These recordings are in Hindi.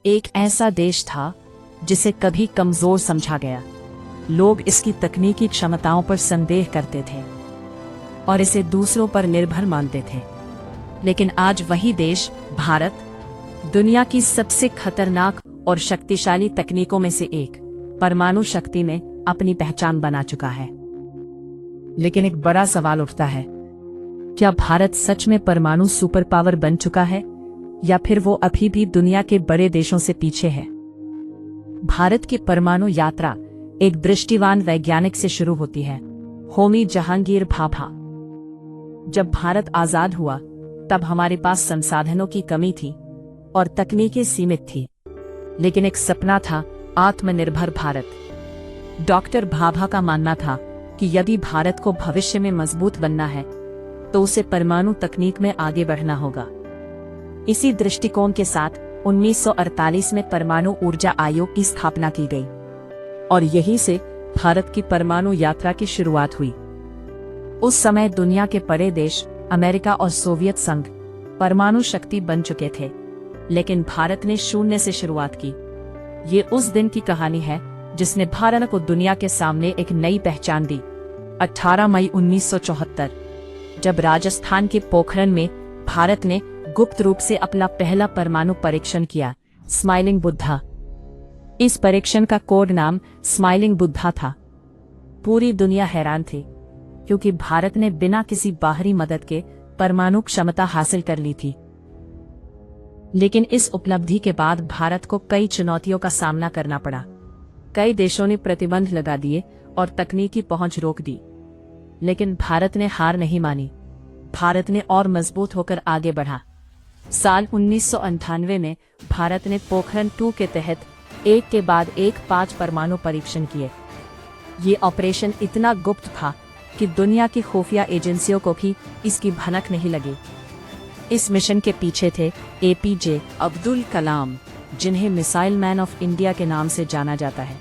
एक ऐसा देश था जिसे कभी कमजोर समझा गया। लोग इसकी तकनीकी क्षमताओं पर संदेह करते थे और इसे दूसरों पर निर्भर मानते थे। लेकिन आज वही देश भारत दुनिया की सबसे खतरनाक और शक्तिशाली तकनीकों में से एक परमाणु शक्ति में अपनी पहचान बना चुका है। लेकिन एक बड़ा सवाल उठता है, क्या भारत सच में परमाणु सुपर पावर बन चुका है या फिर वो अभी भी दुनिया के बड़े देशों से पीछे है? भारत की परमाणु यात्रा एक दृष्टिवान वैज्ञानिक से शुरू होती है, होमी जहांगीर भाभा। जब भारत आजाद हुआ तब हमारे पास संसाधनों की कमी थी और तकनीकें सीमित थी, लेकिन एक सपना था, आत्मनिर्भर भारत। डॉक्टर भाभा का मानना था कि यदि भारत को भविष्य में मजबूत बनना है तो उसे परमाणु तकनीक में आगे बढ़ना होगा। इसी दृष्टिकोण के साथ 1948 में परमाणु ऊर्जा आयोग की स्थापना की गई और यहीं से भारत की परमाणु यात्रा की शुरुआत हुई। उस समय दुनिया के बड़े देश अमेरिका और सोवियत संघ परमाणु शक्ति बन चुके थे, लेकिन भारत ने शून्य से शुरुआत की। ये उस दिन की कहानी है जिसने भारत को दुनिया के सामने एक नई पहचान दी। 18 मई 1974 जब राजस्थान के पोखरण में भारत ने गुप्त रूप से अपना पहला परमाणु परीक्षण किया, स्माइलिंग बुद्धा। इस परीक्षण का कोड नाम स्माइलिंग बुद्धा था। पूरी दुनिया हैरान थी क्योंकि भारत ने बिना किसी बाहरी मदद के परमाणु क्षमता हासिल कर ली थी। लेकिन इस उपलब्धि के बाद भारत को कई चुनौतियों का सामना करना पड़ा। कई देशों ने प्रतिबंध लगा दिए और तकनीकी पहुंच रोक दी, लेकिन भारत ने हार नहीं मानी। भारत ने और मजबूत होकर आगे बढ़ा। साल 1998 में भारत ने पोखरण 2 के तहत एक के बाद एक 5 परमाणु परीक्षण किए। ये ऑपरेशन इतना गुप्त था कि दुनिया की खुफिया एजेंसियों को भी इसकी भनक नहीं लगी। इस मिशन के पीछे थे एपीजे अब्दुल कलाम, जिन्हें मिसाइल मैन ऑफ इंडिया के नाम से जाना जाता है।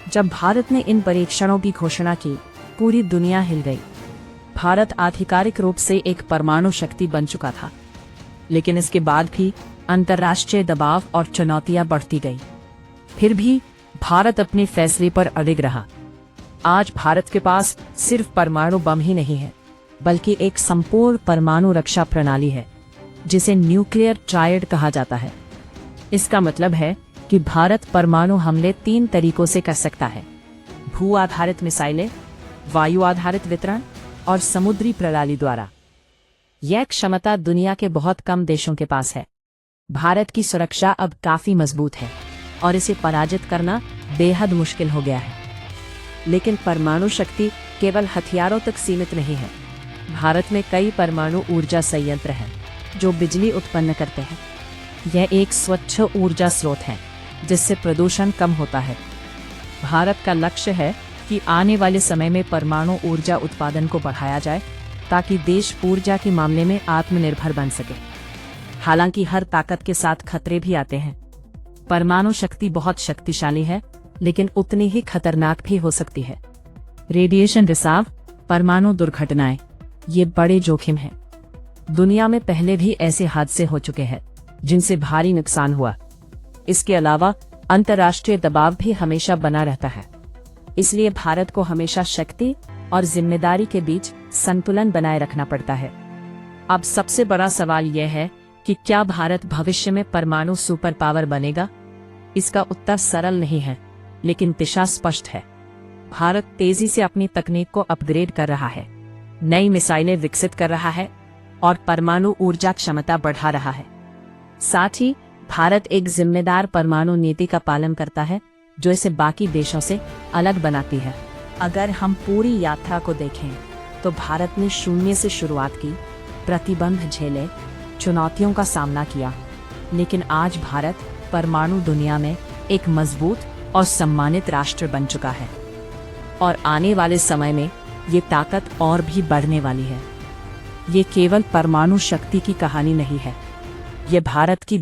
जब भारत ने इन परीक्षणों की घोषणा की, पूरी दुनिया हिल गई। भारत आधिकारिक रूप से एक परमाणु शक्ति बन चुका था, लेकिन इसके बाद भी अंतर्राष्ट्रीय दबाव और चुनौतियां बढ़ती गई। फिर भी भारत अपने फैसले पर अडिग रहा। आज भारत के पास सिर्फ परमाणु बम ही नहीं है, बल्कि एक संपूर्ण परमाणु रक्षा प्रणाली है, जिसे न्यूक्लियर ट्रायड कहा जाता है। इसका मतलब है कि भारत परमाणु हमले 3 तरीकों से कर सकता है: भू आधारित मिसाइलें, वायु आधारित वितरण और समुद्री प्रणाली द्वारा। यह क्षमता दुनिया के बहुत कम देशों के पास है। भारत की सुरक्षा अब काफी मजबूत है और इसे पराजित करना बेहद मुश्किल हो गया है। लेकिन परमाणु शक्ति केवल हथियारों तक सीमित नहीं है। भारत में कई परमाणु ऊर्जा संयंत्र हैं जो बिजली उत्पन्न करते हैं। यह एक स्वच्छ ऊर्जा स्रोत है जिससे प्रदूषण कम होता है। भारत का लक्ष्य है कि आने वाले समय में परमाणु ऊर्जा उत्पादन को बढ़ाया जाए ताकि देश ऊर्जा के मामले में आत्मनिर्भर बन सके। हालांकि हर ताकत के साथ खतरे भी आते हैं। परमाणु शक्ति बहुत शक्तिशाली है, लेकिन उतनी ही खतरनाक भी हो सकती है। रेडिएशन रिसाव, परमाणु दुर्घटनाएं, ये बड़े जोखिम हैं। दुनिया में पहले भी ऐसे हादसे हो चुके हैं जिनसे भारी नुकसान हुआ। इसके अलावा अंतर्राष्ट्रीय दबाव भी हमेशा बना रहता है। इसलिए भारत को हमेशा शक्ति और जिम्मेदारी के बीच संतुलन बनाए रखना पड़ता है। अब सबसे बड़ा सवाल यह है कि क्या भारत भविष्य में परमाणु सुपर पावर बनेगा? इसका उत्तर सरल नहीं है, लेकिन दिशा स्पष्ट है। भारत तेजी से अपनी तकनीक को अपग्रेड कर रहा है, नई मिसाइलें विकसित कर रहा है और परमाणु ऊर्जा क्षमता बढ़ा रहा है। साथ ही भारत एक जिम्मेदार परमाणु नीति का पालन करता है जो इसे बाकी देशों से अलग बनाती है। अगर हम पूरी यात्रा को देखें तो भारत ने शून्य से शुरुआत की, प्रतिबंध झेले, चुनौतियों का सामना किया, लेकिन आज भारत परमाणु दुनिया में एक मजबूत और सम्मानित राष्ट्र बन चुका है और आने वाले समय में ये ताकत और भी बढ़ने वाली है। ये केवल परमाणु शक्ति की कहानी नहीं है, ये भारत की